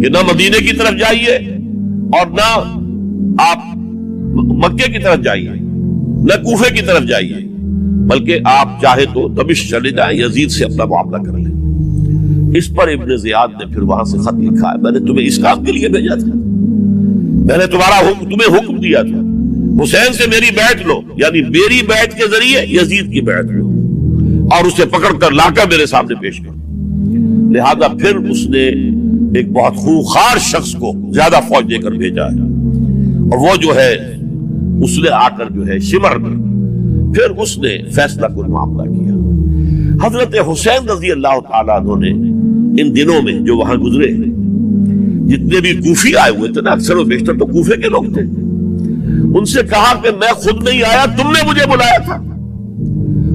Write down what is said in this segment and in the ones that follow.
کہ نہ مدینے کی طرف جائیے اور نہ آپ مکے کی طرف جائیے، نہ کوفے کی طرف جائیے، بلکہ آپ چاہے تو دمشق چلے جائیں، یزید سے اپنا معاملہ کر لیں۔ اس پر ابن زیاد نے پھر وہاں سے خط لکھا ہے، میں نے تمہیں اس کام کے لیے بھیجا تھا، میں نے تمہیں حکم دیا تھا حسین سے میری بیعت لو، یعنی میری بیعت کے ذریعے یزید کی بیعت لو اور اسے پکڑ کر لا کر میرے سامنے پیش کرو۔ لہذا پھر اس نے ایک بہت خوخار شخص کو زیادہ فوج دے کر بھیجا ہے، اور وہ جو ہے اس نے آ کر جو ہے شمر میں پھر اس نے فیصلہ کن معاملہ کیا۔ حضرت حسین رضی اللہ تعالیٰ عنہ نے ان دنوں میں جو وہاں گزرے، جتنے بھی کوفی آئے ہوئے تھے نا، اکثر و بیشتر تو کوفے کے لوگ تھے، ان سے کہا کہ میں خود نہیں آیا، تم نے مجھے بلایا تھا،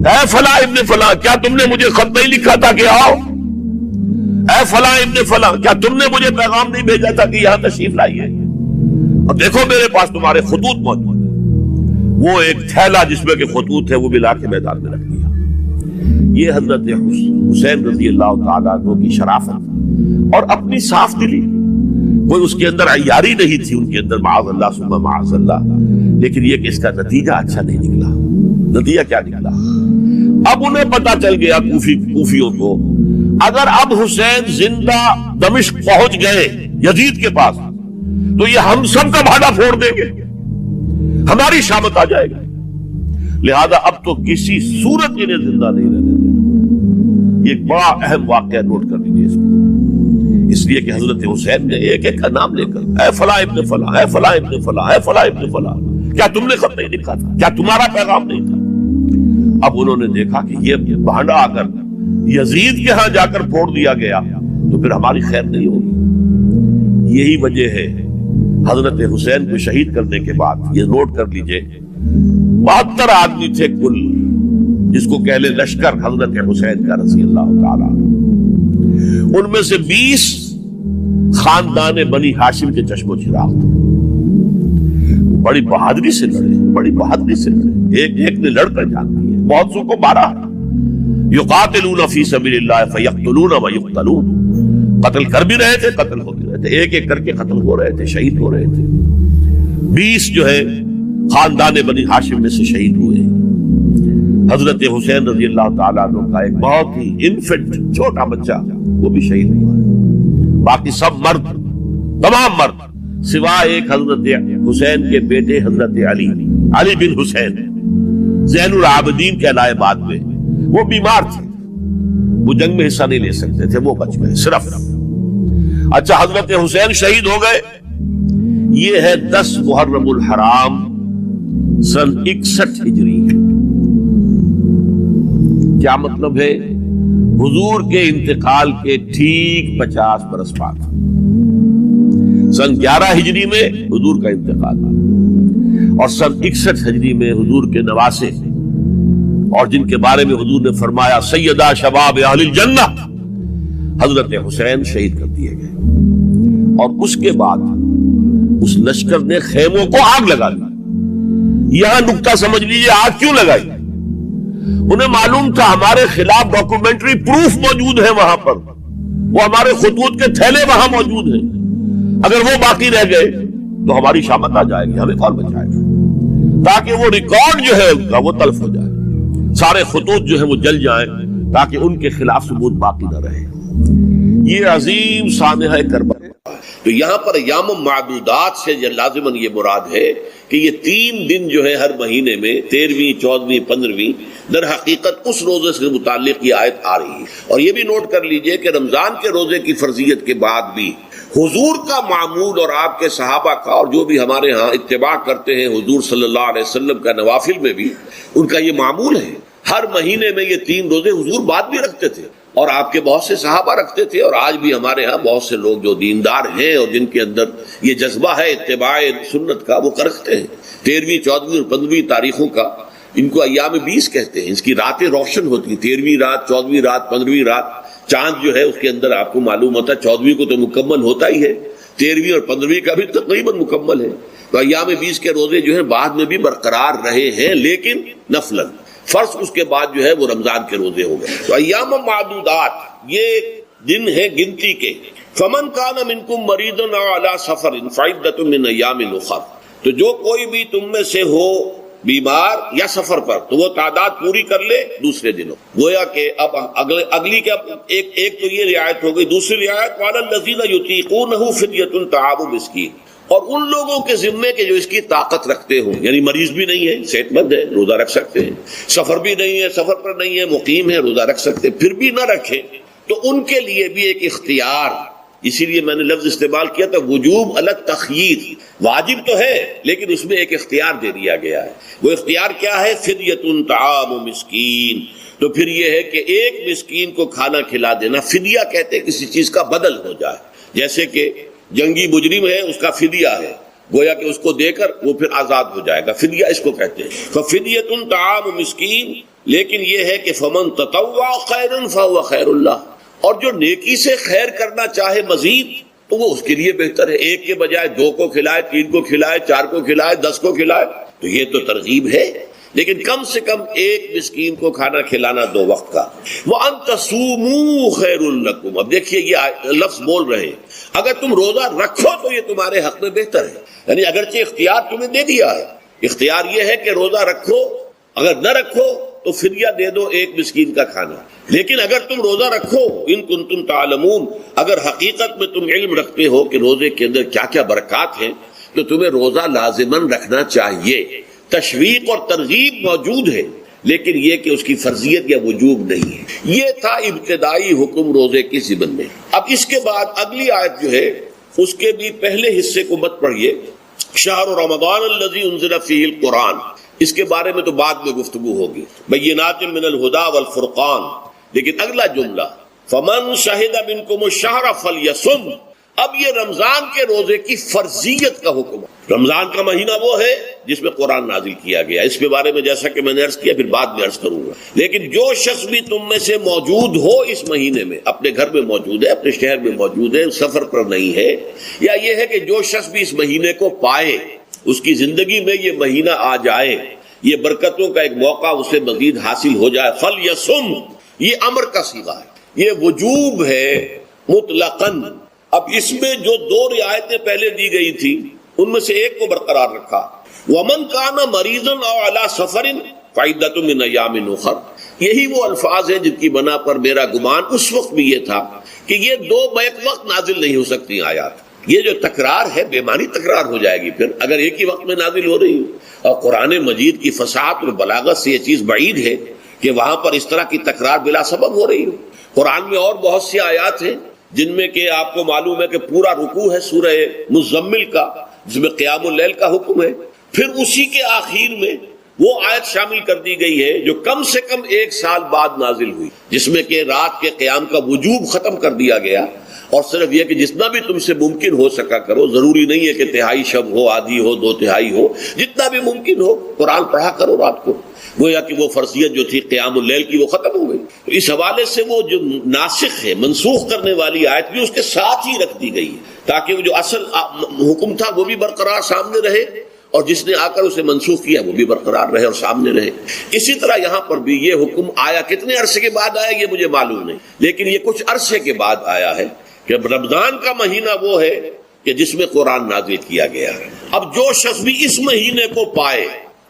اے فلاں ابن فلاں، کیا تم نے مجھے خط نہیں لکھا تھا کہ آؤ؟ اے فلاں ابن فلاں، کیا تم نے مجھے پیغام نہیں بھیجا تھا کہ یہاں تشریف لائیے؟ اور دیکھو میرے پاس تمہارے خطوط موجود ہیں۔ وہ ایک تھیلا جس میں کہ خطوط ہے وہ بھی لا کے میدان میں رکھ دیا۔ یہ حضرت حسین رضی اللہ تعالیٰ عنہ کی شرافت اور اپنی صاف دلی، کوئی اس کے اندر عیاری نہیں تھی ان کے اندر، معاذ اللہ ثم معاذ اللہ، لیکن یہ کہ اس کا نتیجہ اچھا نہیں نکلا۔ نتیجہ کیا نکلا؟ اب انہیں پتا چل گیا کوفیوں کو، اگر اب حسین زندہ دمشق پہنچ گئے یزید کے پاس تو یہ ہم سب کا بھاڑا پھوڑ دیں گے، ہماری شامت آ جائے گی، لہذا اب تو کسی صورت انہیں زندہ نہیں رہنے دینا۔ یہ ایک بڑا اہم واقعہ نوٹ کر لیجیے اس کو، اس لیے کہ حضرت حسین نے ایک ایک کا نام لے کر، اے فلاں ابن فلاں، اے فلاں ابن فلاں، اے فلاں ابن فلاں، کیا تم نے خط نہیں لکھا تھا؟ کیا تمہارا پیغام نہیں تھا؟ اب انہوں نے دیکھا کہ یہ بھانڈا اگر یزید کے ہاں جا کر پھوڑ دیا گیا تو پھر ہماری خیر نہیں ہوگی۔ یہی وجہ ہے حضرت حسین کو شہید کرنے کے بعد، یہ نوٹ کر لیجئے، 72 آدمی تھے کل، جس کو کہہ لیں لشکر حضرت حسین کا رضی اللہ تعالیٰ، ان میں سے 20 خاندان بنی ہاشم کے چشم و چراغ تھے۔ بڑی بہادری سے لڑے، بڑی بہادری سے لڑے، ایک ایک نے لڑ کر جان دی ہے، بہت سو کو مارا۔ یقاتلون فی سبیل اللہ فیقتلون ویقتلون، قتل کر بھی رہے تھے، قتل ہو بھی رہے تھے، ایک ایک کر کے قتل ہو رہے تھے، شہید ہو رہے تھے۔ 20 جو ہے خاندان بنی ہاشم میں سے شہید ہوئے۔ حضرت حسین رضی اللہ تعالیٰ عنہ کا ایک بہت ہی انفنٹ چھوٹا بچہ وہ بھی شہید ہوا ہے۔ باقی سب مرد، تمام مرد، سوائے ایک حضرت حسین کے بیٹے حضرت علی بن حسین زین العابدین کہلائے بعد میں، وہ بیمار تھے، وہ جنگ میں حصہ نہیں لے سکتے تھے، وہ بچ گئے صرف۔ اچھا، حضرت حسین شہید ہو گئے، یہ ہے 10 محرم الحرام سن 61 ہجری۔ کیا مطلب ہے؟ حضور کے انتقال کے ٹھیک 50 برس بعد، سن 11 ہجری میں حضور کا انتقال، اور سن 61 ہجری میں حضور کے نواسے، اور جن کے بارے میں حضور نے فرمایا سیدہ شباب اہل الجنہ، حضرت حسین شہید کر دیے گئے۔ اور اس کے بعد اس لشکر نے خیموں کو آگ لگا دی۔ یہاں نکتہ سمجھ لیجیے، آگ کیوں لگائی؟ انہیں معلوم تھا ہمارے خلاف ڈاکومنٹری پروف موجود ہے وہاں پر، وہ ہمارے خطوط کے تھیلے وہاں موجود ہیں، اگر وہ باقی رہ گئے تو ہماری شامت آ جائے گی، ہمیں کون بچائے گا؟ تاکہ وہ ریکارڈ جو ہے ان کا وہ تلف ہو جائے، سارے خطوط جو ہے وہ جل جائیں، تاکہ ان کے خلاف ثبوت باقی نہ رہے۔ یہ عظیم سانحہ کربلا۔ تو یہاں پر ایام معدودات سے لازماً یہ مراد ہے کہ یہ 3 دن جو ہے ہر مہینے میں 13ویں، 14ویں، 15ویں، در حقیقت اس روزے سے متعلق یہ آیت آ رہی ہے۔ اور یہ بھی نوٹ کر لیجئے کہ رمضان کے روزے کی فرضیت کے بعد بھی حضور کا معمول اور آپ کے صحابہ کا، اور جو بھی ہمارے ہاں اتباع کرتے ہیں حضور صلی اللہ علیہ وسلم کا نوافل میں بھی ان کا یہ معمول ہے، ہر مہینے میں یہ 3 روزے حضور بعد بھی رکھتے تھے، اور آپ کے بہت سے صحابہ رکھتے تھے، اور آج بھی ہمارے ہاں بہت سے لوگ جو دیندار ہیں اور جن کے اندر یہ جذبہ ہے اتباع سنت کا، وہ رکھتے ہیں۔ 13ویں، 14ویں اور 15ویں تاریخوں کا ان کو ایام 20 کہتے ہیں۔ اس کی راتیں روشن ہوتی ہیں، 13ویں رات، 14ویں رات، 15ویں رات۔ چاند جو ہے اس کے اندر آپ کو معلوم ہوتا ہے 14ویں کو تو مکمل ہوتا ہی ہے، 13ویں اور 15ویں کا بھی تقریباً مکمل ہے۔ تو ایام 20 کے روزے جو ہیں بعد میں بھی برقرار رہے ہیں، لیکن نفلاً، فرض اس کے بعد جو ہے وہ رمضان کے روزے ہو گئے۔ تو ایام معدودات یہ دن ہے گنتی کے، فمن کان منکم مریض او علی سفر فعدۃ من ایام اخر، تو جو کوئی بھی تم میں سے ہو بیمار یا سفر پر تو وہ تعداد پوری کر لے دوسرے دنوں. گویا کہ اب اگلی کے ایک تو یہ رعایت ہو گئی. دوسری رعایت وعلی الذین یطیقونہ فدیۃ طعام مسکین، اور ان لوگوں کے ذمے کے جو اس کی طاقت رکھتے ہوں، یعنی مریض بھی نہیں ہے، صحت مند ہے، روزہ رکھ سکتے ہیں، سفر بھی نہیں ہے، سفر پر نہیں ہے، مقیم ہے، روزہ رکھ سکتے ہیں، پھر بھی نہ رکھیں تو ان کے لیے بھی ایک اختیار. اسی لیے میں نے لفظ استعمال کیا تھا وجوب علی التخییر، واجب تو ہے لیکن اس میں ایک اختیار دے دیا گیا ہے. وہ اختیار کیا ہے؟ فدیۃ طعام مسکین. تو پھر یہ ہے کہ ایک مسکین کو کھانا کھلا دینا. فدیہ کہتے ہیں کسی چیز کا بدل ہو جائے، جیسے کہ جنگی مجرم ہے، اس کا فدیہ ہے، گویا کہ اس کو دے کر وہ پھر آزاد ہو جائے گا، فدیہ اس کو کہتے ہیں. ففدیۃ طعام مسکین. لیکن یہ ہے کہ فمن تطوع خیرا فهو خیر اللہ، اور جو نیکی سے خیر کرنا چاہے مزید تو وہ اس کے لیے بہتر ہے. ایک کے بجائے 2 کو کھلائے، 3 کو کھلائے، 4 کو کھلائے، 10 کو کھلائے، تو یہ تو ترغیب ہے. لیکن کم سے کم ایک مسکین کو کھانا کھلانا 2 وقت کا. وَأَن تَصُومُوا خَيْرٌ لَكُمْ. اب دیکھیے یہ لفظ بول رہے ہیں، اگر تم روزہ رکھو تو یہ تمہارے حق میں بہتر ہے. یعنی اگرچہ اختیار تمہیں دے دیا ہے، اختیار یہ ہے کہ روزہ رکھو، اگر نہ رکھو تو فدیہ دے دو ایک مسکین کا کھانا. لیکن اگر تم روزہ رکھو، ان کنتم تعلمون، اگر حقیقت میں تم علم رکھتے ہو کہ روزے کے اندر کیا کیا برکات ہیں، تو تمہیں روزہ لازماً رکھنا چاہیے. تشویق اور ترغیب موجود ہے لیکن یہ کہ اس کی فرضیت یا وجوب نہیں ہے. یہ تھا ابتدائی حکم روزے کی ضمن میں. اب اس کے بعد اگلی آیت جو ہے اس کے بھی پہلے حصے کو مت پڑھیے. شہر رمضان الذی انزل فیہ القرآن، اس کے بارے میں تو بعد میں گفتگو ہوگی. بینات من الہدی والفرقان. لیکن اگلا جملہ فمن شہد منکم الشہر فلیصم، اب یہ رمضان کے روزے کی فرضیت کا حکم ہے. رمضان کا مہینہ وہ ہے جس میں قرآن نازل کیا گیا. اس کے بارے میں جیسا کہ میں نے عرض کیا پھر بعد میں عرض کروں گا. لیکن جو شخص بھی تم میں سے موجود ہو اس مہینے میں، اپنے گھر میں موجود ہے، اپنے شہر میں موجود ہے، سفر پر نہیں ہے، یا یہ ہے کہ جو شخص بھی اس مہینے کو پائے، اس کی زندگی میں یہ مہینہ آ جائے، یہ برکتوں کا ایک موقع اسے مزید حاصل ہو جائے. فلیصم، یہ امر کا صیغہ ہے، یہ وجوب ہے مطلقاً. اب اس میں جو 2 رعایتیں پہلے دی گئی تھی ان میں سے ایک کو برقرار رکھا. ومن کان مریضا او علی سفر فعدۃ من ایام اخر. یہی وہ الفاظ ہیں جن کی بنا پر میرا گمان اس وقت بھی یہ تھا کہ یہ 2 بیک وقت نازل نہیں ہو سکتی آیات. یہ جو تکرار ہے بے معنی تکرار ہو جائے گی پھر اگر ایک ہی وقت میں نازل ہو رہی ہو. اور قرآن مجید کی فصاحت اور بلاغت سے یہ چیز بعید ہے کہ وہاں پر اس طرح کی تکرار بلا سبب ہو رہی ہو. قرآن میں اور بہت سی آیات ہیں جن میں کہ آپ کو معلوم ہے کہ پورا رکوع ہے سورہ مزمل کا، جس میں قیام اللیل کا حکم ہے. پھر اسی کے آخر میں وہ آیت شامل کر دی گئی ہے جو کم سے کم 1 سال بعد نازل ہوئی، جس میں کہ رات کے قیام کا وجوب ختم کر دیا گیا. اور صرف یہ کہ جتنا بھی تم سے ممکن ہو سکا کرو، ضروری نہیں ہے کہ تہائی شب ہو، آدھی ہو، 2 تہائی ہو، جتنا بھی ممکن ہو قرآن پڑھا کرو رات کو. گویا کہ وہ فرضیت جو تھی قیام اللیل کی وہ ختم ہو گئی. تو اس حوالے سے وہ جو ناسخ ہے، منسوخ کرنے والی آیت بھی اس کے ساتھ ہی رکھ دی گئی ہے تاکہ وہ جو اصل حکم تھا وہ بھی برقرار سامنے رہے اور جس نے آ کر اسے منسوخ کیا وہ بھی برقرار رہے اور سامنے رہے. اسی طرح یہاں پر بھی یہ حکم آیا، کتنے عرصے کے بعد آیا یہ مجھے معلوم نہیں، لیکن یہ کچھ عرصے کے بعد آیا ہے کہ رمضان کا مہینہ وہ ہے کہ جس میں قرآن نازل کیا گیا ہے. اب جو شخص بھی اس مہینے کو پائے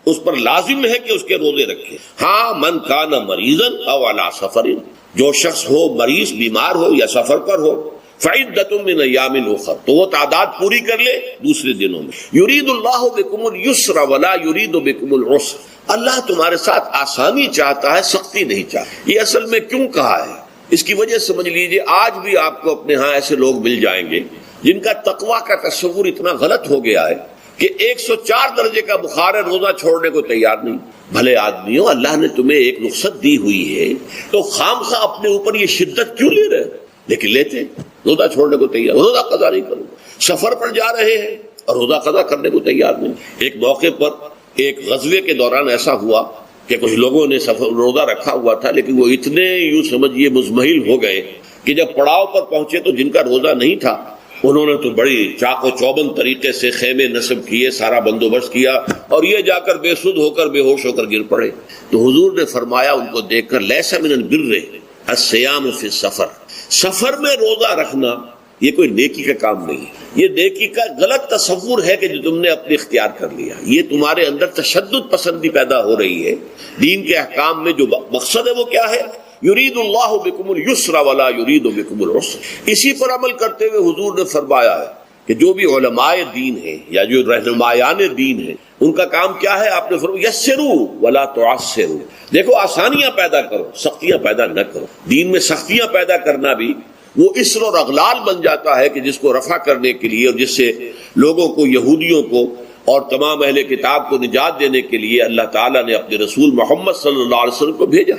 اس پر لازم ہے کہ اس کے روزے رکھے. ہاں من کان مریضا او علی سفر، جو شخص ہو مریض، بیمار ہو یا سفر پر ہو، فعدۃ من ایام اخر، تو وہ تعداد پوری کر لے دوسرے دنوں میں. یرید اللہ بکم اليسر ولا یرید بکم العسر، اللہ تمہارے ساتھ آسانی چاہتا ہے، سختی نہیں چاہتا. یہ اصل میں کیوں کہا ہے اس کی وجہ سمجھ لیجئے. آج بھی آپ کو اپنے ہاں ایسے لوگ مل جائیں گے جن کا تقویٰ کا تصور اتنا غلط ہو گیا ہے کہ 104 درجے کا بخار ہے، روزہ چھوڑنے کو تیار نہیں. بھلے آدمیوں، اللہ نے تمہیں ایک رخصت دی ہوئی ہے تو خام خواہ اپنے اوپر یہ شدت کیوں لے رہے؟ لیکن لیتے، روزہ چھوڑنے کو تیار، روزہ قضا نہیں کروں. سفر پر جا رہے ہیں اور روزہ قضا کرنے کو تیار نہیں. ایک موقع پر ایک غزوے کے دوران ایسا ہوا کہ کچھ لوگوں نے روزہ رکھا ہوا تھا لیکن وہ اتنے یوں سمجھیے مزمحل ہو گئے کہ جب پڑاؤ پر پہنچے تو جن کا روزہ نہیں تھا انہوں نے تو بڑی چاق و چوبند طریقے سے خیمے نصب کیے، سارا بندوبست کیا اور یہ جا کر بے سدھ ہو کر بے ہوش ہو کر گر پڑے. تو حضور نے فرمایا ان کو دیکھ کر، لیس من البر الصیام فی السفر، سفر میں روزہ رکھنا یہ کوئی نیکی کا کام نہیں ہے. یہ نیکی کا غلط تصور ہے کہ جو تم نے اپنے اختیار کر لیا. یہ تمہارے اندر تشدد پسندی پیدا ہو رہی ہے. دین کے احکام میں جو مقصد ہے وہ کیا ہے؟ یرید اللہ بکم اليسر ولا یرید بکم العسر. اسی پر عمل کرتے ہوئے حضور نے فرمایا ہے کہ جو بھی علماء دین ہیں یا جو رہنمایان دین ہیں ان کا کام کیا ہے؟ آپ نے فرمایا یسروا ولا تعسروا. دیکھو آسانیاں پیدا کرو، سختیاں پیدا نہ کرو. دین میں سختیاں پیدا کرنا بھی وہ اسر اور اغلال بن جاتا ہے کہ جس کو رفع کرنے کے لیے اور جس سے لوگوں کو، یہودیوں کو اور تمام اہل کتاب کو نجات دینے کے لیے اللہ تعالیٰ نے اپنے رسول محمد صلی اللہ علیہ وسلم کو بھیجا.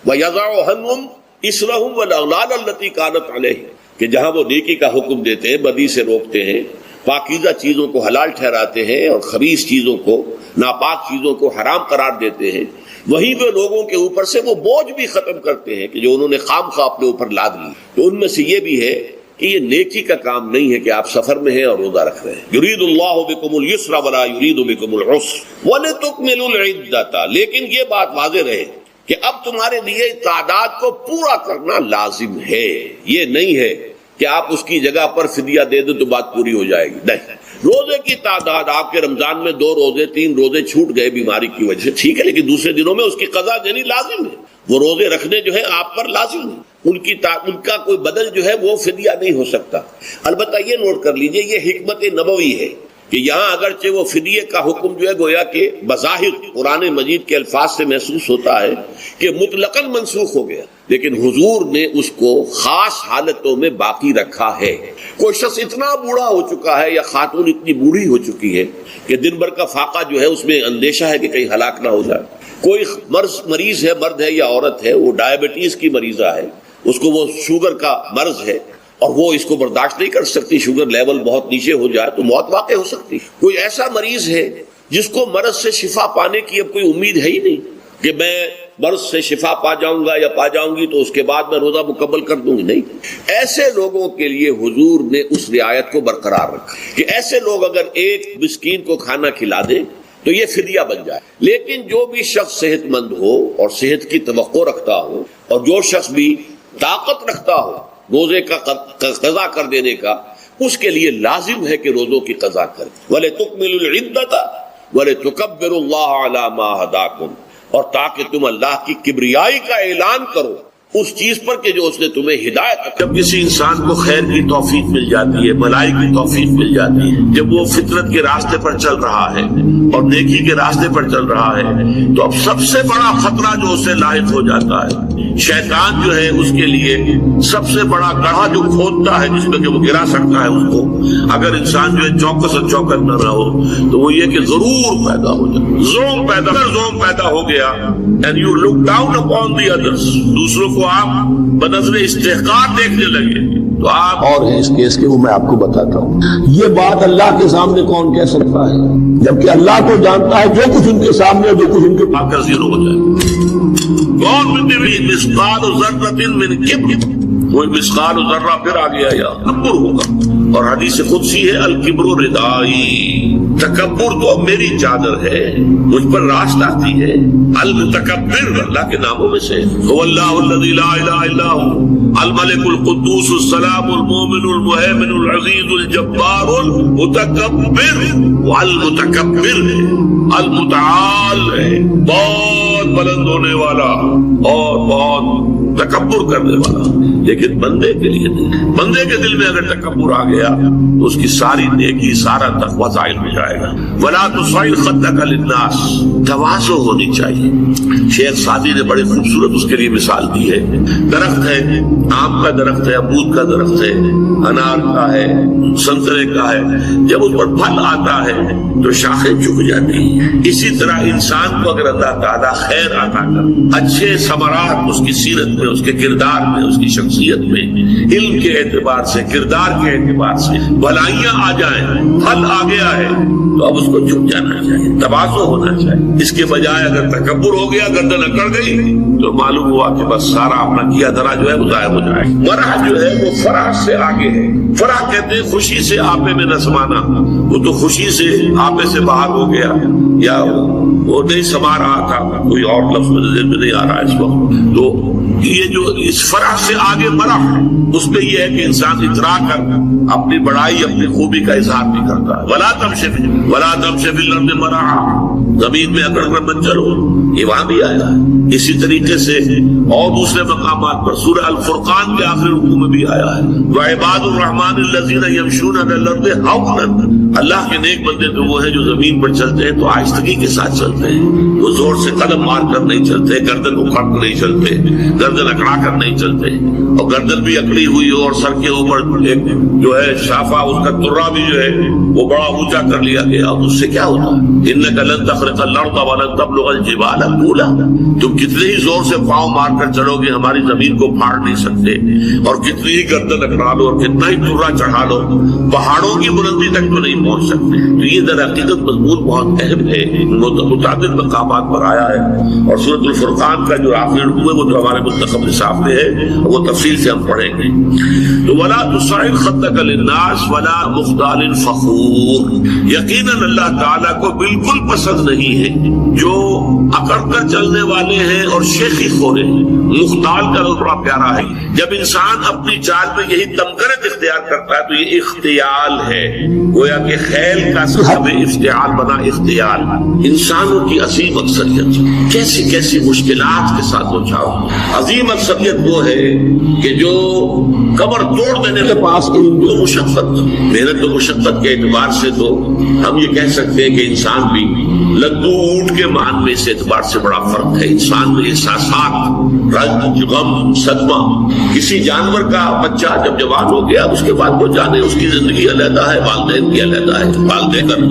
وَيَضَعُ عَنْهُمْ إِصْرَهُمْ وَالْأَغْلَالَ الَّتِي كَانَتْ عَلَيْهِمْ کہ جہاں وہ نیکی کا حکم دیتے ہیں، بدی سے روکتے ہیں، پاکیزہ چیزوں کو حلال ٹھہراتے ہیں اور خبیث چیزوں کو، ناپاک چیزوں کو حرام قرار دیتے ہیں، وہیں وہ لوگوں کے اوپر سے وہ بوجھ بھی ختم کرتے ہیں کہ جو انہوں نے خام خواہ اپنے اوپر لاد لی. تو ان میں سے یہ بھی ہے کہ یہ نیکی کا کام نہیں ہے کہ آپ سفر میں ہیں اور روزہ رکھ رہے ہیں. یرید اللہ بکم اليسر ولا یرید بکم العسر ولتکملوا العدۃ. لیکن یہ بات واضح رہے کہ اب تمہارے لیے تعداد کو پورا کرنا لازم ہے. یہ نہیں ہے کہ آپ اس کی جگہ پر فدیہ دے دیں تو بات پوری ہو جائے گی. نہیں، روزے کی تعداد آپ کے رمضان میں 2 روزے 3 روزے چھوٹ گئے بیماری کی وجہ سے، ٹھیک ہے، لیکن دوسرے دنوں میں اس کی قضا دینی لازم ہے. وہ روزے رکھنے جو ہے آپ پر لازم ہے. ان کا کوئی بدل جو ہے وہ فدیہ نہیں ہو سکتا. البتہ یہ نوٹ کر لیجئے، یہ حکمت نبوی ہے کہ یہاں اگرچہ وہ فدیے کا حکم جو ہے گویا کہ بظاہر قرآن مجید کے الفاظ سے محسوس ہوتا ہے کہ مطلقاً منسوخ ہو گیا، لیکن حضور نے اس کو خاص حالتوں میں باقی رکھا ہے. کوئی شخص اتنا بوڑھا ہو چکا ہے یا خاتون اتنی بوڑھی ہو چکی ہے کہ دن بھر کا فاقہ جو ہے اس میں اندیشہ ہے کہ کہیں ہلاک نہ ہو جائے. کوئی مریض ہے، مرد ہے یا عورت ہے، وہ ڈائبٹیز کی مریضہ ہے، اس کو وہ شوگر کا مرض ہے اور وہ اس کو برداشت نہیں کر سکتی، شوگر لیول بہت نیچے ہو جائے تو موت واقع ہو سکتی. کوئی ایسا مریض ہے جس کو مرض سے شفا پانے کی اب کوئی امید ہے ہی نہیں کہ میں مرض سے شفا پا جاؤں گا یا پا جاؤں گی تو اس کے بعد میں روزہ مکمل کر دوں گی. نہیں، ایسے لوگوں کے لیے حضور نے اس رعایت کو برقرار رکھا کہ ایسے لوگ اگر ایک مسکین کو کھانا کھلا دیں تو یہ فدیہ بن جائے. لیکن جو بھی شخص صحت مند ہو اور صحت کی توقع رکھتا ہو اور جو شخص بھی طاقت رکھتا ہو روزے کا قضا کر دینے کا، اس کے لیے لازم ہے کہ روزوں کی قضا کرے. وَلِتُكْمِلُوا الْعِدَّةَ وَلِتُكَبِّرُوا اللَّهَ عَلَى مَا هَدَاكُمْ، اور تاکہ تم اللہ کی کبریائی کا اعلان کرو اس چیز پر کہ جو اس نے تمہیں ہدایت. جب کسی انسان کو خیر کی توفیق مل جاتی ہے، بھلائی کی توفیق مل جاتی ہے، جب وہ فطرت کے راستے پر چل رہا ہے اور نیکی کے راستے پر چل رہا ہے، تو اب سب سے بڑا خطرہ جو اسے لاحق ہو جاتا ہے، شیطان جو ہے اس کے لیے سب سے بڑا گڑھا جو کھودتا ہے جس میں کہ وہ گرا سکتا ہے اس کو، اگر انسان جو ہے چوکس اور چوکس نہ رہو تو وہ یہ کہ غرور پیدا ہو جائے، زوم پیدا ہو گیا. and you look down upon the others، دوسروں کو آپ بنظر استحقار دیکھنے لگے تو آپ اور اس کیس کے وہ میں آپ کو بتاتا ہوں. یہ بات اللہ کے سامنے کون کہہ سکتا ہے جبکہ اللہ کو جانتا ہے جو کچھ ان کے سامنے جو کچھ ان کے آ کر زیرو ہو جائے. کون مثقال ذرۃ من کبر، وہ مثقال ذرہ پھر آ گیا یا تکبر ہوگا. اور حدیث قدسی ہے الکبر ردائی، تکبر تو میری چادر ہے، مجھ پر راست آتی ہے. المتکبر اللہ کے ناموں میں سے هو اللہ الذی لا الہ الا هو الملک القدوس السلام المؤمن المہیمن العزیز الجبار المتکبر. والمتکبر المتعال ہے، بہت بلند ہونے والا اور بہت تکبر کرنے والا. لیکن بندے کے لیے نہیں. بندے کے دل میں اگر تکبر آ گیا تو اس کی ساری نیکی، سارا تقویٰ زائل ہو جائے گا. وَلَا تُصْعِرْ خَدَّكَ لِلنَّاسِ، تواضع ہونی چاہیے. شیخ سعدی نے بڑے خوبصورت اس کے لیے مثال دی ہے. درخت ہے، آم کا درخت ہے، امرود کا درخت ہے، انار کا ہے، سنترے کا ہے، جب اس پر پھل آتا ہے تو شاخیں جھک جاتی ہیں. اسی طرح انسان کو اگر اللہ تعالیٰ خیر عطا کر، اچھے ثمرات اس کی سیرت میں، اس کے کردار میں، اس کی شخصیت میں، علم کے اعتبار سے، کردار کے اعتبار سے بھلائیاں آ جائیں، پھل آ گیا ہے تو اب اس کو جھک جانا چاہیے، تواضع ہونا چاہیے. اس کے بجائے اگر تکبر ہو گیا، گردن اکڑ گئی تو معلوم ہوا کہ بس سارا اپنا کیا دھرا جو ہے وہ ضائع ہو جائے. مرح جو ہے وہ فرح سے آگے ہے. فرح کہتے ہیں خوشی سے آپے میں نہ سمانا. وہ تو خوشی سے آپے سے باہر ہو گیا یا وہ نہیں سما رہا تھا، کوئی کوئی اور لفظ میرے ذہن میں نہیں آ رہا ہے اس وقت. تو یہ جو اس فرح سے آگے مرح ہے اس میں یہ ہے کہ انسان اترا کر اپنی بڑائی اپنی خوبی کا اظہار نہیں کرتا ہے. ولا تمشِ فی الارض مرحا، زمین میں اکڑ کر مت چلو، یہ وہاں بھی آیا ہے. اسی طریقے سے اور دوسرے مقامات پر سورہ الفرقان کے آخری رکوع میں بھی آیا ہے وعباد الرحمن الذین یمشون علی الارض ہونا. اللہ کے نیک بندے تو وہ ہیں جو زمین پر چلتے ہیں تو آہستگی کے ساتھ چلتے ہیں، وہ زور سے قدم مار کر نہیں چلتے، گردن اکھاڑ کر نہیں چلتے، گردن اکڑا کر نہیں چلتے. اور گردن بھی اکڑی ہوئی ہو اور سر کے اوپر ایک جو ہے شافہ اس کا ترا بھی جو ہے وہ بڑا اونچا کر لیا گیا، اس سے کیا ہوتا ہے؟ انک لن تخرق الارض ولن تبلغ الجبال طولا. تم کتنے ہی زور سے پاؤں مار کر چلو گے ہماری زمین کو پھاڑ نہیں سکتے، اور کتنی ہی گردن اکڑا لو اور کتنا ہی ترا چڑھا لو پہاڑوں کی بلندی تک تو نہیں پہنچ سکتے. تو یہ در حقیقت مضمون بہت اہم ہے، متعدد مقامات پر آیا ہے. اور سورۃ الفرقان کا جو آخری رکوع ہے وہ جو ہمارے منتخب نصاب میں ہے وہ تفصیل سے ہم پڑھیں گے. تو ولا تصعر خدک للناس ولا مخدال فخور. یقیناً اللہ تعالیٰ کو بالکل پسند نہیں ہے جو اکڑ کر چلنے والے ہیں اور شیخی خورے ہیں. مختال کا لفظ بڑا پیارا ہے. جب انسان اپنی چال میں یہی تمکنت اختیار کرتا ہے تو یہ اختیال ہے، گویا کہ خیل کا سبب افتعال بنا اختیال. انسانوں کی عظیم اکثریت کیسی کیسی مشکلات کے ساتھ دوچار. عظیم اکثریت وہ ہے کہ جو کمر توڑ دینے کے پاس تو مشقت، محنت و مشقت کے اعتبار سے تو ہم یہ کہہ سکتے ہیں کہ انسان بھی لدو اونٹ کے مان میں اس اعتبار سے بڑا فرق ہے. انسان میں احساسات، رنج، غم، صدمہ. کسی جانور کا بچہ جب جوان ہو گیا اس کے بعد وہ جانے اس کی زندگی علیحدہ ہے، والدین کی علیحدہ ہے، پال دے کر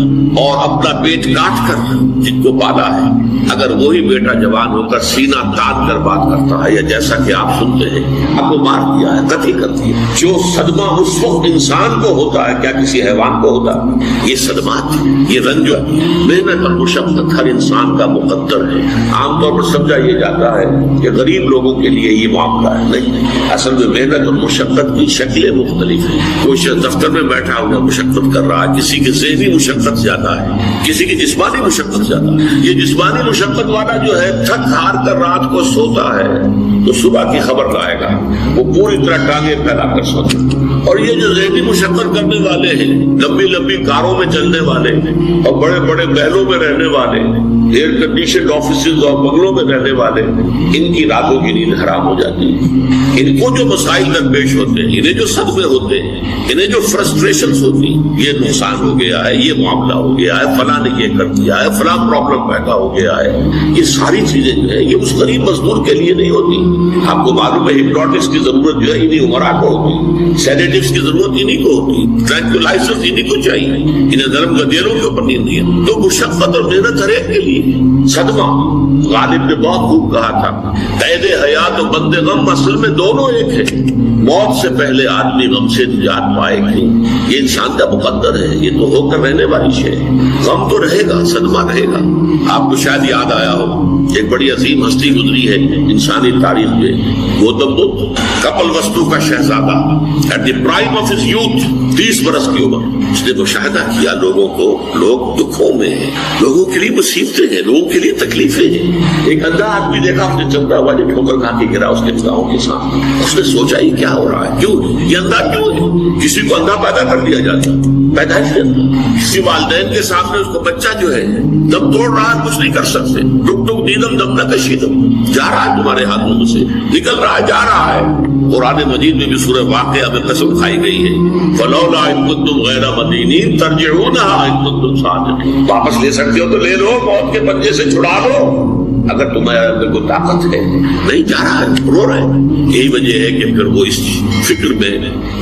اور اپنا پیٹ کاٹ کر جن کو پالا ہے. اگر وہی بیٹا جوان ہو کر سینہ تان کر بات کرتا ہے یا جیسا کہ آپ سنتے ہیں آپ کو مار دیا ہے، قتل کر دیا، جو صدمہ اس وقت انسان کو ہوتا ہے کیا کسی حیوان کو ہوتا ہے؟ یہ صدمات، یہ رنج، محنت اور مشقت ہر انسان کا مقدر ہے. عام طور پر سمجھا یہ جاتا ہے کہ غریب لوگوں کے لیے یہ معاملہ ہے. نہیں، اصل میں محنت اور مشقت کی شکلیں مختلف ہیں. کوئی شخص دفتر میں بیٹھا ہوا مشقت کر رہا ہے، کسی کی ذہنی مشقت زیادہ ہے، کسی کی جسمانی مشقت زیادہ ہے. یہ جسمانی مشقت والا جو ہے تھک ہار کر رات کو سوتا ہے تو صبح کی خبر لائے گا، وہ پوری طرح ٹانگیں پھیلا کر سوتا ہے. اور یہ جو ذہنی مشقت کرنے والے ہیں، لمبی لمبی کاروں میں چلنے والے اور بڑے بڑے محلوں میں رہنے والے، ایئر کنڈیشنڈ آفیسز اور بنگلوں میں رہنے والے، ان کی راتوں کی نیند حرام ہو جاتی ہے. ان کو جو مسائل درپیش ہوتے ہیں، انہیں جو صدمے ہوتے ہیں، انہیں جو فرسٹریشنز ہوتی ہیں، یہ نقصان ہو گیا ہے، یہ معاملہ ہو گیا ہے، فلاں نے یہ کر دیا ہے، فلاں پرابلم پیدا ہو گیا ہے، یہ ساری چیزیں جو ہے یہ اس غریب مزدور کے لیے نہیں ہوتی. آپ کو معلوم ہے ہپنوٹکس کی ضرورت جو ہے انہیں عمرہ کو ہوتی، سیڈیٹیوز کی ضرورت انہیں کو ہوتی، ٹرینکولائزرز انہیں کو چاہیے، انہیں نرم گدیلوں کے اوپر نیند نہیں. تو مشقت اور محنت ہر ایک کے لیے. صدمہ غالب نے بہت خوب کہا تھا، قید حیات و بند غم اصل میں دونوں ایک ہے. موت سے پہلے آدمی غم سے نجات پائے گی، یہ انسان کا مقدر ہے، یہ تو ہو کر رہنے والی شے. غم تو رہے گا، صدمہ رہے گا. آپ کو شاید یاد آیا ہو ایک بڑی عظیم ہستی گزری ہے انسانی تاریخ میں، گوتم بدھ، کپل وستو کا شہزادہ. At the prime of his youth, 30 برس کی عمر، اس نے مشاہدہ کیا لوگوں کو، لوگ دکھوں میں ہیں، لوگوں کے لیے مصیبتیں ہیں، لوگوں کے لیے تکلیفیں ہیں. ایک اندھا آدمی دیکھا اس نے چلتا ہوا جو ٹھوکر کھا کے گرا اس کے نگاہوں کے سامنے. اس نے سوچا یہ کیا ہو رہا ہے، کیوں یہ اندھا کیوں ہے؟ کسی کو اندھا پیدا کر دیا جاتا، پیدائش کے اندر کسی والدین کے سامنے اس کو بچہ جو ہے دم توڑ رہا ہے، کچھ نہیں کر سکتے. ٹک ٹک دیدم دم نہ کشیدم، جا رہا ہے تمہارے ہاتھوں میں سے، نکل رہا ہے، جا رہا ہے. قرآن مجید میں بھی سورہ واقعہ میں قسم کھائی گئی ہے، فلولا ان کنتم غیر مدینین ترجعونها ان کنتم صادقین. واپس لے سکتے ہو تو لے لو، موت کے پنجے سے چھڑا لو اگر تمہارے اندر کو طاقت ہے. نہیں، جا رہا ہے، رو رہا ہے. یہی وجہ ہے کہ پھر وہ اس فکر میں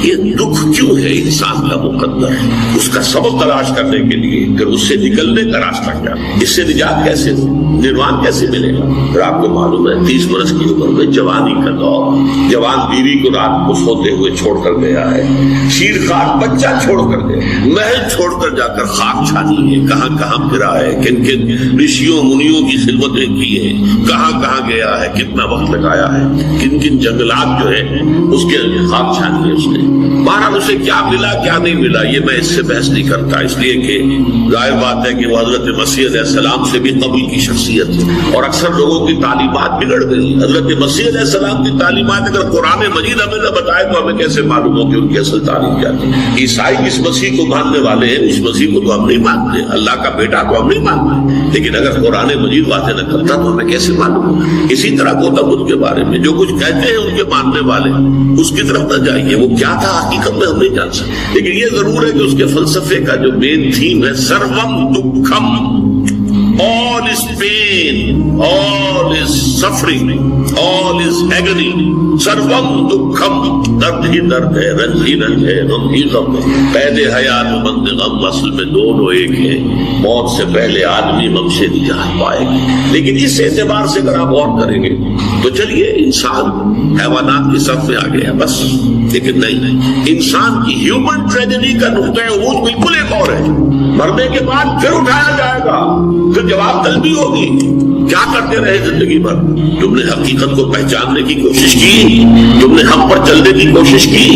یہ دکھ کیوں ہے انسان کا مقدر، اس کا سبب تلاش کرنے کے لیے پھر اس سے نکلنے کا راستہ کیا، اس سے نجات کیسے، نروان کیسے ملے گا. پھر آپ کو معلوم ہے 30 برس کی عمر میں جوانی کا دور، جوان بیوی کو رات کو سوتے ہوئے چھوڑ کر گیا ہے، شیر خان بچہ چھوڑ کر گیا، محل چھوڑ کر جا کر خاک چھانی ہے، کہاں کہاں پھرا ہے، کن کن رشیوں منیوں کی خدمتیں کی کیے ہیں، کہاں کہاں گیا ہے، کتنا وقت لگایا ہے، کن کن جنگلات جو ہے اس کے خواب چھان لیے اس نے۔ بہرحال اسے کیا ملا کیا نہیں ملا یہ میں اس سے بحث نہیں کرتا، اس لیے کہ ظاہر بات ہے کہ وہ حضرت مسیح علیہ السلام سے بھی قبل کی شخصیت ہے، اور اکثر لوگوں کی تعلیمات بگڑ گئی۔ حضرت مسیح علیہ السلام کی تعلیمات اگر قرآن مجید ہمیں نہ بتائے تو ہمیں کیسے معلوم ہو کہ ان کی اصل تعلیم کیا تھی؟ عیسائی جس مسیح کو ماننے والے ہیں اس مسیح کو تو ہم نہیں مانتے، اللہ کا بیٹا تو ہم نہیں مانتے، لیکن اگر قرآن مجید واضح نہ کرتا تو ہمیں کیسے معلوم ہوگا؟ اسی طرح گوتم بدھ کے بارے میں جو کچھ کہتے ہیں ان کے ماننے والے اس کی طرف نہ جائیے، وہ کیا تھا حقیقت میں ہم نہیں جان سکتے، لیکن یہ ضرور ہے کہ اس کے فلسفے کا جو مین تھیم ہے سروم دکھم، all is pain, all is suffering, all is agony, سروم دکھم، درد ہی درد ہے، رنج ہی رنج ہے، غم ہی غم ہے، قید حیات و بند غم اصل میں دونوں ایک ہیں، موت سے پہلے آدمی غم سے نجات پائے گا۔ لیکن اس اعتبار سے اگر آپ غور کریں گے تو چلیے انسان حیوانات کی صف میں آ گیا بس، لیکن نہیں، انسان کی ہیومن ٹریجڈی کا نقطۂ عروج بالکل ایک اور ہے۔ مرنے کے بعد پھر اٹھایا جائے گا، پھر جواب طلبی ہوگی، کیا کرتے رہے زندگی بھر؟ تم نے حقیقت کو پہچاننے کی کوشش کی؟ تم نے ہم پر چلنے کی کوشش کی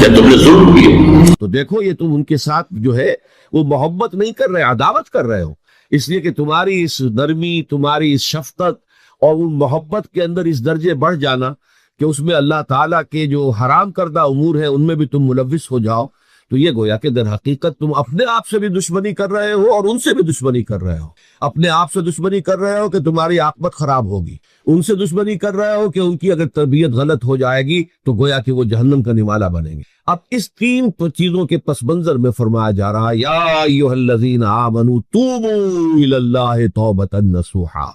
یا تم نے ظلم کیے؟ تو دیکھو یہ تم ان کے ساتھ جو ہے وہ محبت نہیں کر رہے، عداوت کر رہے ہو، اس لیے کہ تمہاری اس نرمی، تمہاری اس شفقت اور ان محبت کے اندر اس درجے بڑھ جانا کہ اس میں اللہ تعالیٰ کے جو حرام کردہ امور ہیں ان میں بھی تم ملوث ہو جاؤ، تو یہ گویا کہ در حقیقت تم اپنے آپ سے بھی دشمنی کر رہے ہو اور ان سے بھی دشمنی کر رہے ہو۔ اپنے آپ سے دشمنی کر رہے ہو کہ تمہاری عاقبت خراب ہوگی، ان سے دشمنی کر رہے ہو کہ ان کی اگر تربیت غلط ہو جائے گی تو گویا کہ وہ جہنم کا نمالہ بنیں گے۔ اب اس تین چیزوں کے پس منظر میں فرمایا جا رہا ہے یا ایھا الذین آمنوا توبوا الی اللہ توبۃ نصوحا،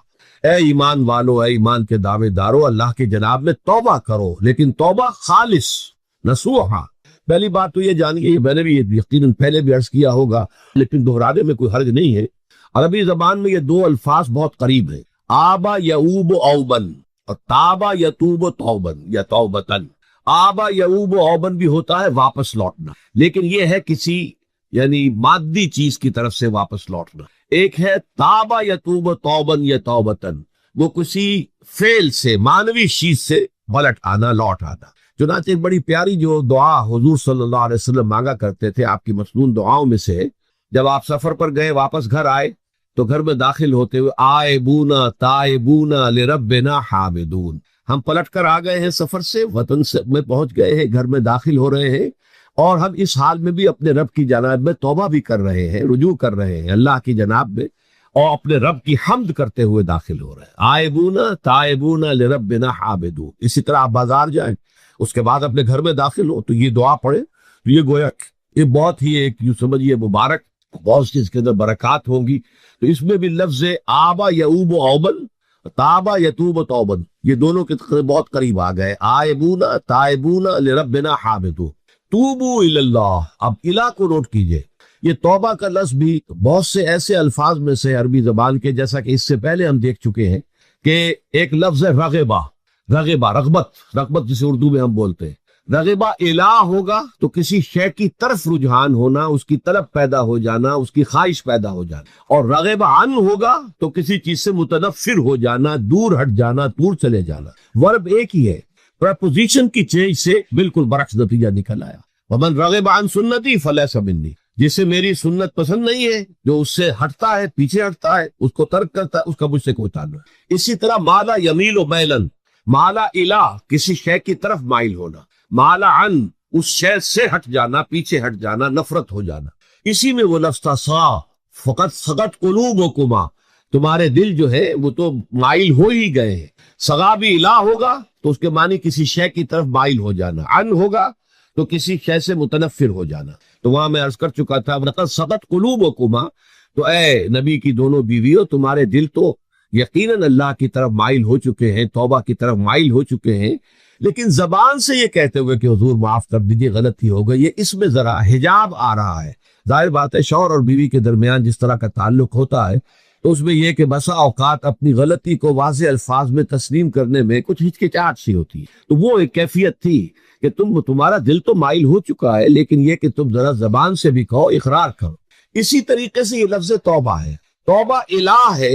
اے ایمان والو، اے ایمان کے دعوے دارو، اللہ کے جناب میں توبہ کرو، لیکن توبہ خالص نصوحا۔ پہلی بات تو یہ جانیے، میں نے بھی یقیناً پہلے بھی عرض کیا ہوگا لیکن دہرانے میں کوئی حرج نہیں ہے، عربی زبان میں یہ دو الفاظ بہت قریب ہیں، آبا یعوب اوبن اور تابا یتوب توبن یا توبتن۔ آبا یعوب اوبن بھی ہوتا ہے واپس لوٹنا، لیکن یہ ہے کسی یعنی مادی چیز کی طرف سے واپس لوٹنا۔ ایک ہے تابا یتوب توبن یا توبتن، وہ کسی فعل سے، مانوی چیز سے پلٹ آنا، لوٹ آنا۔ چنانچہ ایک بڑی پیاری جو دعا حضور صلی اللہ علیہ وسلم مانگا کرتے تھے، آپ کی مصنون دعاؤں میں سے، جب آپ سفر پر گئے واپس گھر آئے تو گھر میں داخل ہوتے ہوئے آئبونا تائبونا لربنا حامدون، ہم پلٹ کر آ گئے ہیں سفر سے، وطن سے میں پہنچ گئے ہیں، گھر میں داخل ہو رہے ہیں اور ہم اس حال میں بھی اپنے رب کی جناب میں توبہ بھی کر رہے ہیں، رجوع کر رہے ہیں اللہ کی جناب میں اور اپنے رب کی حمد کرتے ہوئے داخل ہو رہے ہیں۔ آئبونا تائبونا لربنا حامدون۔ اسی طرح آپ بازار جائیں، اس کے بعد اپنے گھر میں داخل ہو تو یہ دعا پڑھے تو یہ گویا یہ بہت ہی ایک یوں سمجھیے مبارک، بہت سی اس کے اندر برکات ہوں گی۔ تو اس میں بھی لفظ آبا یعوب اوبن، تابا یتوب توبن، یہ دونوں کے بہت قریب آ گئے، آئبونا تائبونا لربنا حامدون، توبو الی اللہ۔ اب الہ کو نوٹ کیجئے، یہ توبہ کا لفظ بھی بہت سے ایسے الفاظ میں سے عربی زبان کے، جیسا کہ اس سے پہلے ہم دیکھ چکے ہیں کہ ایک لفظ ہے رغبہ، رغبہ رغبت جسے اردو میں ہم بولتے ہیں، رغبہ الہ ہوگا تو کسی شے کی طرف رجحان ہونا، اس کی طلب پیدا ہو جانا، اس کی خواہش پیدا ہو جانا، اور رغبہ عن ہوگا تو کسی چیز سے متنفر ہو جانا، دور ہٹ جانا، دور چلے جانا۔ ورب ایک ہی ہے، پریپوزیشن کی چینج سے بالکل برعکس نتیجہ نکل آیا۔ ومن رغب عن سنتی فلیس منی، جسے میری سنت پسند نہیں ہے، جو اس سے ہٹتا ہے، پیچھے ہٹتا ہے، اس کو ترک کرتا ہے، اس کا مجھ سے کوئی تعلق نہیں۔ اسی طرح مالا یمیل و میلن، مالا الہ کسی شے کی طرف مائل ہونا، مالا عن اس شے سے ہٹ جانا، پیچھے ہٹ جانا، نفرت ہو جانا۔ اسی میں وہ لفظ تھا سا فقط سقط قلوبکما، تمہارے دل جو ہے وہ تو مائل ہو ہی گئے ہیں۔ سغا بھی الہ ہوگا تو اس کے معنی کسی شے کی طرف مائل ہو جانا، عن ہوگا تو کسی شے سے متنفر ہو جانا۔ تو وہاں میں عرض کر چکا تھا لقد سقط قلوبکما، تو اے نبی کی دونوں بیویوں، تمہارے دل تو یقیناً اللہ کی طرف مائل ہو چکے ہیں، توبہ کی طرف مائل ہو چکے ہیں، لیکن زبان سے یہ کہتے ہوئے کہ حضور معاف کر دیجئے، غلطی ہو گئی، یہ اس میں ذرا حجاب آ رہا ہے۔ ظاہر بات ہے شوہر اور بیوی کے درمیان جس طرح کا تعلق ہوتا ہے تو اس میں یہ کہ بسا اوقات اپنی غلطی کو واضح الفاظ میں تسلیم کرنے میں کچھ ہچکچاہٹ سی ہوتی ہے۔ تو وہ ایک کیفیت تھی کہ تمہارا دل تو مائل ہو چکا ہے، لیکن یہ کہ تم ذرا زبان سے بھی کہو، اقرار کرو۔ اسی طریقے سے یہ لفظ توبہ ہے، توبہ الہ ہے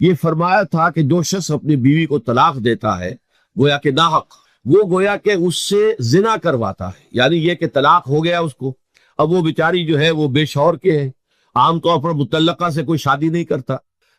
یہ فرمایا تھا کہ جو شخص اپنی بیوی کو طلاق دیتا ہے گویا کہ ناحق، وہ گویا کہ اس سے زنا کرواتا ہے، یعنی یہ کہ طلاق ہو گیا اس کو، اب وہ بیچاری جو ہے وہ بے شوہر کے ہے، عام طور پر مطلقہ سے کوئی شادی نہیں کرتا،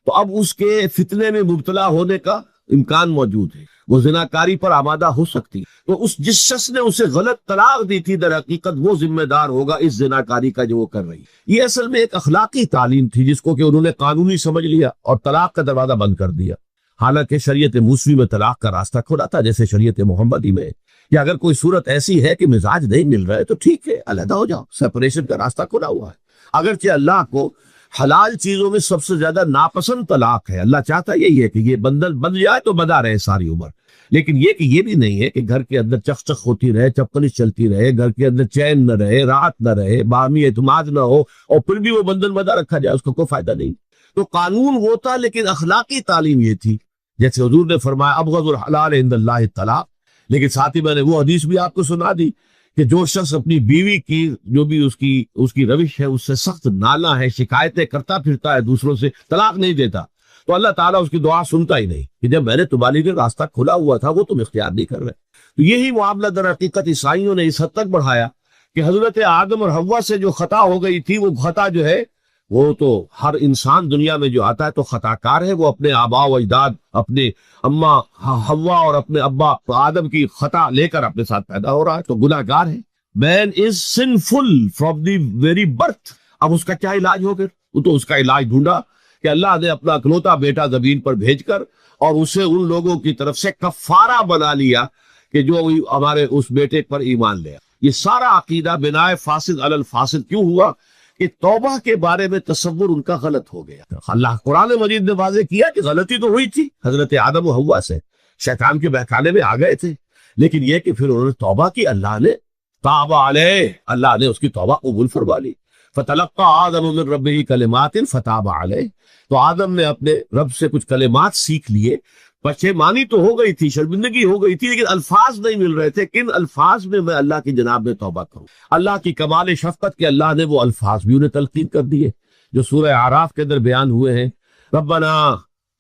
تو اب اس کے فتنے میں مبتلا ہونے کا امکان موجود ہے، وہ زناکاری پر آمادہ ہو سکتی، تو جس شخص نے اسے غلط طلاق دی تھی در حقیقت وہ ذمہ دار ہوگا اس زناکاری کا جو وہ کر رہی ہے۔ یہ اصل میں ایک اخلاقی تعلیم تھی جس کو کہ انہوں نے قانونی سمجھ لیا اور طلاق کا دروازہ بند کر دیا، حالانکہ شریعت موسوی میں طلاق کا راستہ کھلا تھا جیسے شریعت محمدی میں، یا اگر کوئی صورت ایسی ہے کہ مزاج نہیں مل رہا ہے تو ٹھیک ہے، علیحدہ ہو جاؤ، سیپریشن کا راستہ کھلا ہوا ہے۔ اگرچہ اللہ کو حلال چیزوں میں سب سے زیادہ ناپسند طلاق ہے، اللہ چاہتا یہی ہے کہ یہ بندن بن جائے تو بندہ رہے ساری عمر، لیکن یہ کہ یہ بھی نہیں ہے کہ گھر کے اندر چخ چخ ہوتی رہے، چپکلی چلتی رہے، گھر کے اندر چین نہ رہے، راحت نہ رہے، باہمی اعتماد نہ ہو اور پھر بھی وہ بندن بندہ رکھا جائے، اس کا کوئی فائدہ نہیں۔ تو قانون وہ تھا لیکن اخلاقی تعلیم یہ تھی، جیسے حضور نے فرمایا ابغض الحلال عند اللہ الطلاق، لیکن ساتھ ہی میں نے وہ حدیث بھی آپ کو سنا دی کہ جو شخص اپنی بیوی کی جو بھی اس کی روش ہے اس سے سخت نالا ہے، شکایتیں کرتا پھرتا ہے دوسروں سے، طلاق نہیں دیتا، تو اللہ تعالیٰ اس کی دعا سنتا ہی نہیں کہ جب میں نے تمہارے لیے راستہ کھلا ہوا تھا وہ تم اختیار نہیں کر رہے۔ تو یہی معاملہ در حقیقت عیسائیوں نے اس حد تک بڑھایا کہ حضرت آدم اور حوا سے جو خطا ہو گئی تھی وہ خطا جو ہے وہ تو ہر انسان دنیا میں جو آتا ہے تو خطا کار ہے، وہ اپنے آباء و اجداد، اپنے اماں حوا اور اپنے ابا آدم کی خطا لے کر اپنے ساتھ پیدا ہو رہا ہے، تو گناہ گار ہے۔ Man is sinful from the very birth. اب اس کا کیا علاج ہو گیا؟ وہ تو اس کا علاج ڈھونڈا کہ اللہ نے اپنا اکلوتا بیٹا زمین پر بھیج کر اور اسے ان لوگوں کی طرف سے کفارہ بنا لیا کہ جو ہمارے اس بیٹے پر ایمان لیا۔ یہ سارا عقیدہ بنائے فاسد علی الفاسد کیوں ہوا؟ کہ توبہ کے بارے میں تصور ان کا غلط ہو گیا۔ اللہ قرآن مجید نے واضح کیا کہ غلطی تو ہوئی تھی حضرت آدم و حوا سے، شیطان کے بہکانے میں آ گئے تھے، لیکن یہ کہ پھر انہوں نے توبہ کی، اللہ نے تاب علیہ، اللہ نے اس کی توبہ قبول فرما لی۔ فتلقى آدم من ربہ کلمات فتاب علیہ، تو آدم نے اپنے رب سے کچھ کلمات سیکھ لیے، پشیمانی تو ہو گئی تھی، شرمندگی ہو گئی تھی، لیکن الفاظ نہیں مل رہے تھے، کن الفاظ میں میں اللہ کی جناب میں توبہ کروں۔ اللہ کی کمال شفقت کے اللہ نے وہ الفاظ بھی انہیں تلقین کر دیے جو سورہ اعراف کے اندر بیان ہوئے ہیں، ربنا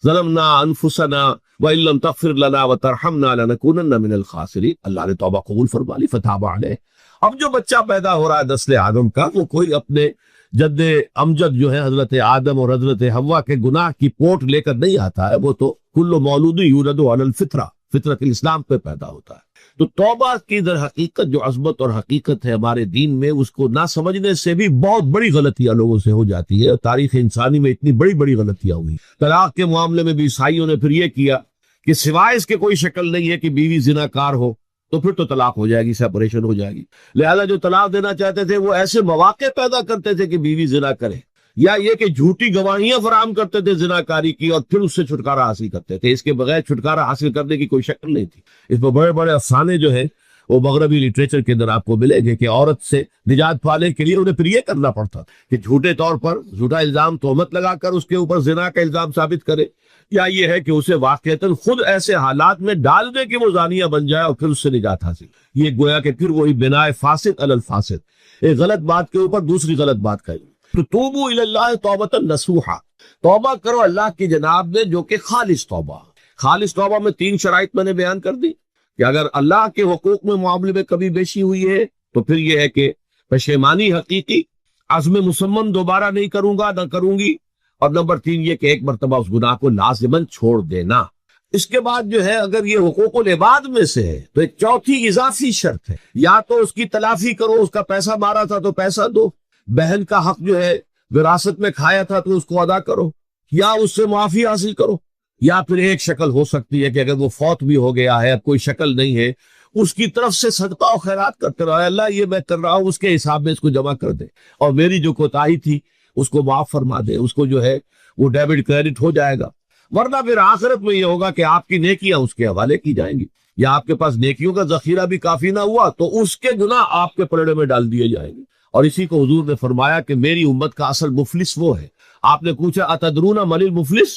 ظلمنا انفسنا وان لم تغفر لنا وترحمنا لنکونن من الخاسرین، اللہ نے توبہ قبول فرما لی، فتاب علیہ۔ اب جو بچہ پیدا ہو رہا ہے نسل آدم کا، وہ کوئی اپنے جد امجد جو ہے حضرت آدم اور حضرت حوا کے گناہ کی پوٹ لے کر نہیں آتا ہے، وہ تو کل مولود یولد علی الفطرہ، فطرت الاسلام پہ پیدا ہوتا ہے۔ تو توبہ کی در حقیقت جو عظمت اور حقیقت ہے ہمارے دین میں، اس کو نہ سمجھنے سے بھی بہت بڑی غلطیاں لوگوں سے ہو جاتی ہے، اور تاریخ انسانی میں اتنی بڑی بڑی غلطیاں ہوئی۔ طلاق کے معاملے میں بھی عیسائیوں نے پھر یہ کیا کہ سوائے اس کے کوئی شکل نہیں ہے کہ بیوی زناکار ہو تو پھر تو طلاق ہو جائے گی، سیپریشن ہو جائے گی، لہذا جو طلاق دینا چاہتے تھے وہ ایسے مواقع پیدا کرتے تھے کہ بیوی زنا کرے، یا یہ کہ جھوٹی گواہیاں فراہم کرتے تھے زناکاری کی اور پھر اس سے چھٹکارا حاصل کرتے تھے۔ اس کے بغیر چھٹکارا حاصل کرنے کی کوئی شکل نہیں تھی۔ اس میں بڑے بڑے افسانے جو ہیں وہ مغربی لٹریچر کے اندر آپ کو ملیں گے کہ عورت سے نجات پانے کے لیے انہیں پھر یہ کرنا پڑتا کہ جھوٹے طور پر جھوٹا الزام تہمت لگا کر اس کے اوپر زنا کا الزام ثابت کرے، یا یہ ہے کہ اسے واقعتاً خود ایسے حالات میں ڈال دے کہ وہ زانیہ بن جائے اور پھر اس سے نجات حاصل۔ یہ گویا کہ پھر وہی بنائے فاسد علی الفاسد، ایک غلط بات کے اوپر دوسری غلط بات کہی۔ تو توبوا الی اللہ توبۃ نصوحا، توبہ کرو اللہ کی جناب میں جو کہ خالص توبہ۔ خالص توبہ میں 3 شرائط میں نے بیان کر دی کہ اگر اللہ کے حقوق میں معاملے میں کبھی بیشی ہوئی ہے تو پھر یہ ہے کہ پشیمانی حقیقی، عزم مصمم دوبارہ نہیں کروں گا، نہ کروں گی، اور نمبر 3 یہ کہ ایک مرتبہ اس گناہ کو لازماً چھوڑ دینا۔ اس کے بعد جو ہے اگر یہ حقوق العباد میں سے ہے تو ایک چوتھی اضافی شرط ہے، یا تو اس کی تلافی کرو، اس کا پیسہ مارا تھا تو پیسہ دو، بہن کا حق جو ہے وراثت میں کھایا تھا تو اس کو ادا کرو، یا اس سے معافی حاصل کرو، یا پھر ایک شکل ہو سکتی ہے کہ اگر وہ فوت بھی ہو گیا ہے، اب کوئی شکل نہیں ہے، اس کی طرف سے صدقہ و خیرات کرتے رہو، اللہ یہ میں کر رہا ہوں اس کے حساب میں اس کو جمع کر دے، اور میری جو کوتاہی تھی اس کو معاف فرما دے، اس کو جو ہے وہ ڈیبٹ کریڈٹ ہو جائے گا، ورنہ پھر آخرت میں یہ ہوگا کہ آپ کی نیکیاں اس کے حوالے کی جائیں گی، یا آپ کے پاس نیکیوں کا ذخیرہ بھی کافی نہ ہوا تو اس کے گناہ آپ کے پلڑے میں ڈال دیے جائیں گے۔ اور اسی کو حضور نے فرمایا کہ میری امت کا اصل مفلس وہ ہے۔ آپ نے پوچھا اتدرون من المفلس،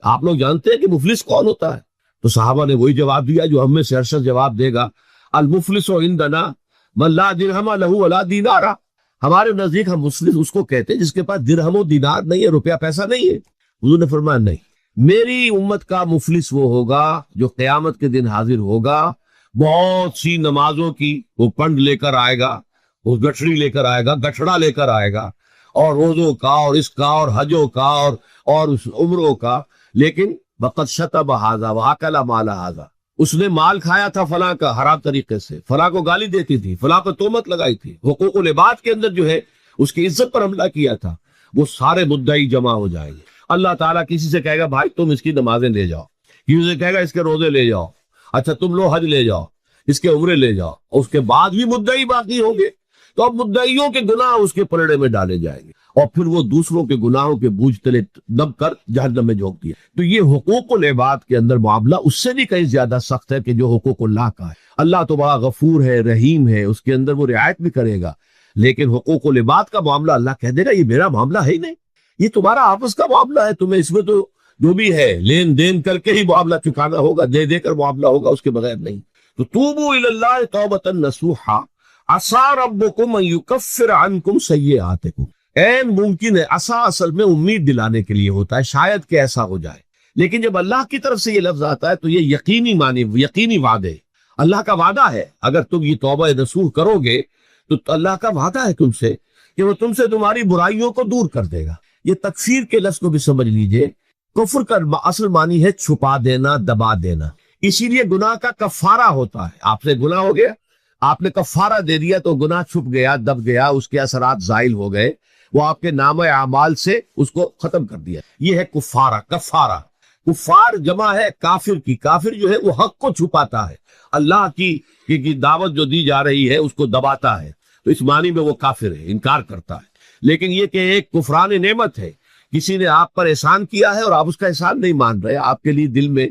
آپ لوگ جانتے ہیں کہ مفلس کون ہوتا ہے؟ تو صحابہ نے وہی جواب دیا جو ہم میں سے ارشد جواب دے گا، المفلس عندنا من لا درہم لہ ولا دینار، ہمارے نزدیک ہم مفلس اس کو کہتے ہیں جس کے پاس درہم و دینار نہیں ہے، روپیہ پیسہ نہیں ہے۔ حضور نے فرمایا نہیں، میری امت کا مفلس وہ ہوگا جو قیامت کے دن حاضر ہوگا، بہت سی نمازوں کی وہ پنڈ لے کر آئے گا، وہ گٹھڑی لے کر آئے گا، گٹھڑا لے کر آئے گا، اور روزوں کا اور اس کا اور حجوں کا اور اس عمروں کا، لیکن وقت شتم ھذا واکل مال ھذا، اس نے مال کھایا تھا فلاں کا حرام طریقے سے، فلاں کو گالی دیتی تھی، فلاں کو تہمت لگائی تھی، حقوق العباد کے اندر جو ہے اس کی عزت پر حملہ کیا تھا، وہ سارے مدعی جمع ہو جائیں گے۔ اللہ تعالیٰ کسی سے کہے گا بھائی تم اس کی نمازیں لے جاؤ، کسی سے کہے گا اس کے روزے لے جاؤ، اچھا تم لو حج لے جاؤ، اس کے عمرے لے جاؤ، اور اس کے بعد بھی مدعی باقی ہوں گے، تو اب مدعیوں کے گناہ اس کے پلڑے میں ڈالے جائیں گے، اور پھر وہ دوسروں کے گناہوں کے بوجھ تلے دب کر جہنم میں جھونک دیا۔ تو یہ حقوق العباد کے اندر معاملہ اس سے بھی کہیں زیادہ سخت ہے کہ جو حقوق اللہ کا ہے۔ اللہ تو بڑا غفور ہے، رحیم ہے، اس کے اندر وہ رعایت بھی کرے گا، لیکن حقوق العباد کا معاملہ اللہ کہہ دے گا یہ میرا معاملہ ہے ہی نہیں، یہ تمہارا آپس کا معاملہ ہے، تمہیں اس میں تو جو بھی ہے لین دین کر کے ہی معاملہ چکانا ہوگا، دے دے کر معاملہ ہوگا، اس کے بغیر نہیں۔ تو توبوا الی اللہ توبۃ نصوحا عسیٰ ربکم ان یکفر عنکم سیئاتکم، این ممکن ہے، عسیٰ اصل میں امید دلانے کے لیے ہوتا ہے، شاید کہ ایسا ہو جائے، لیکن جب اللہ کی طرف سے یہ لفظ آتا ہے تو یہ یقینی معنی، یقینی وعدے، اللہ کا وعدہ ہے، اگر تم یہ توبہ نصوح کرو گے تو اللہ کا وعدہ ہے تم سے کہ وہ تم سے تمہاری برائیوں کو دور کر دے گا۔ یہ تکفیر کے لفظ کو بھی سمجھ لیجئے، کفر کا اصل معنی ہے چھپا دینا، دبا دینا، اسی لیے گناہ کا کفارہ ہوتا ہے۔ آپ سے گناہ ہو گیا، آپ نے کفارہ دے دیا تو گناہ چھپ گیا، دب گیا، اس کے اثرات زائل ہو گئے، وہ آپ کے نام اعمال سے اس کو ختم کر دیا، یہ ہے کفارہ، کفارہ۔ کفار جمع ہے کافر کی، کافر جو ہے وہ حق کو چھپاتا ہے، اللہ کی دعوت جو دی جا رہی ہے اس کو دباتا ہے، تو اس معنی میں وہ کافر ہے، انکار کرتا ہے۔ لیکن یہ کہ ایک کفران نعمت ہے، کسی نے آپ پر احسان کیا ہے اور آپ اس کا احسان نہیں مان رہے، آپ کے لیے دل میں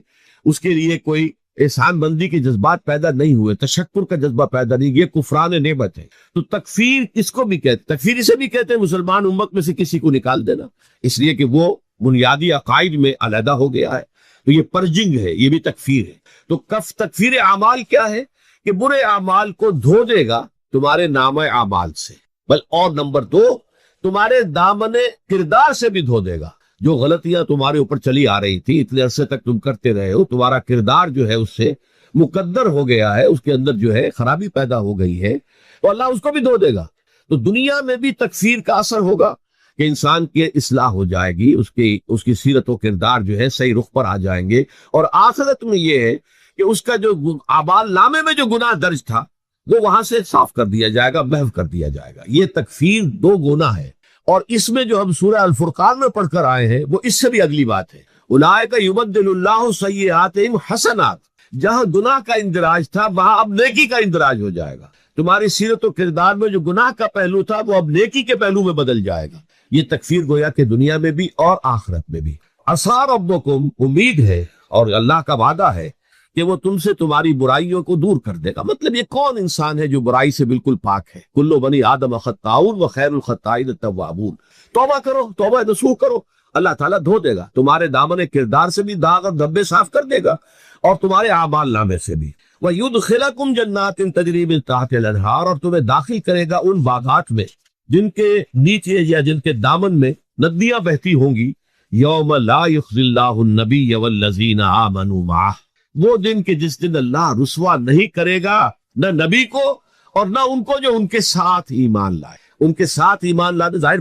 اس کے لیے کوئی احسان بندی کے جذبات پیدا نہیں ہوئے، تشکر کا جذبہ پیدا نہیں، یہ کفران نعمت ہے۔ تو تکفیر کس کو بھی کہتے، تکفیر اسے بھی کہتے ہیں مسلمان امت میں سے کسی کو نکال دینا، اس لیے کہ وہ بنیادی عقائد میں علیحدہ ہو گیا ہے، تو یہ پرجنگ ہے، یہ بھی تکفیر ہے۔ تو تکفیر اعمال کیا ہے کہ برے اعمال کو دھو دے گا تمہارے نام اعمال سے، اور نمبر 2 تمہارے دامن کردار سے بھی دھو دے گا، جو غلطیاں تمہارے اوپر چلی آ رہی تھی اتنے عرصے تک تم کرتے رہے ہو، تمہارا کردار جو ہے اس سے مقدر ہو گیا ہے، اس کے اندر جو ہے خرابی پیدا ہو گئی ہے، تو اللہ اس کو بھی دھو دے گا۔ تو دنیا میں بھی تکفیر کا اثر ہوگا کہ انسان کی اصلاح ہو جائے گی، اس کی سیرت و کردار جو ہے صحیح رخ پر آ جائیں گے، اور آخرت میں یہ ہے کہ اس کا جو اعمال نامے میں جو گناہ درج تھا وہ وہاں سے صاف کر دیا جائے گا، محو کر دیا جائے گا۔ یہ تکفیر 2 گنا ہے، اور اس میں جو ہم سورہ الفرقان میں پڑھ کر آئے ہیں وہ اس سے بھی اگلی بات ہے، اولئک یبدل اللہ سیئاتہم حسنات، جہاں گناہ کا اندراج تھا وہاں اب نیکی کا اندراج ہو جائے گا، تمہاری سیرت و کردار میں جو گناہ کا پہلو تھا وہ اب نیکی کے پہلو میں بدل جائے گا۔ یہ تکفیر گویا کہ دنیا میں بھی اور آخرت میں بھی۔ عسیٰ ربکم، امید ہے اور اللہ کا وعدہ ہے کہ وہ تم سے تمہاری برائیوں کو دور کر دے گا۔ مطلب یہ کون انسان ہے جو برائی سے بالکل پاک ہے؟ کل بنی آدم خطاؤن وخیر الخطائین التوابون۔ توبہ کرو، توبہ نصوح کرو، اللہ تعالیٰ دھو دے گا، تمہارے دامن کردار سے بھی داغ اور دھبے صاف کر دے گا، اور تمہارے اعمال نامے سے بھی۔ وَيُدْخِلَكُمْ جَنَّاتٍ تَجْرِي مِن تَحْتِهَا الْأَنْهَارُ، اور تمہیں داخل کرے گا ان باغات میں جن کے نیچے یا جن کے دامن میں ندیاں بہتی ہوں گی۔ یوم لا یخزی اللہ النبی والذین آمنوا معہ، وہ دن کہ جس دن اللہ رسوا نہیں کرے گا نہ نبی کو اور نہ ان کو جو ان کے ساتھ ایمان لائے، ان کے ساتھ ایمان لانے ظاہر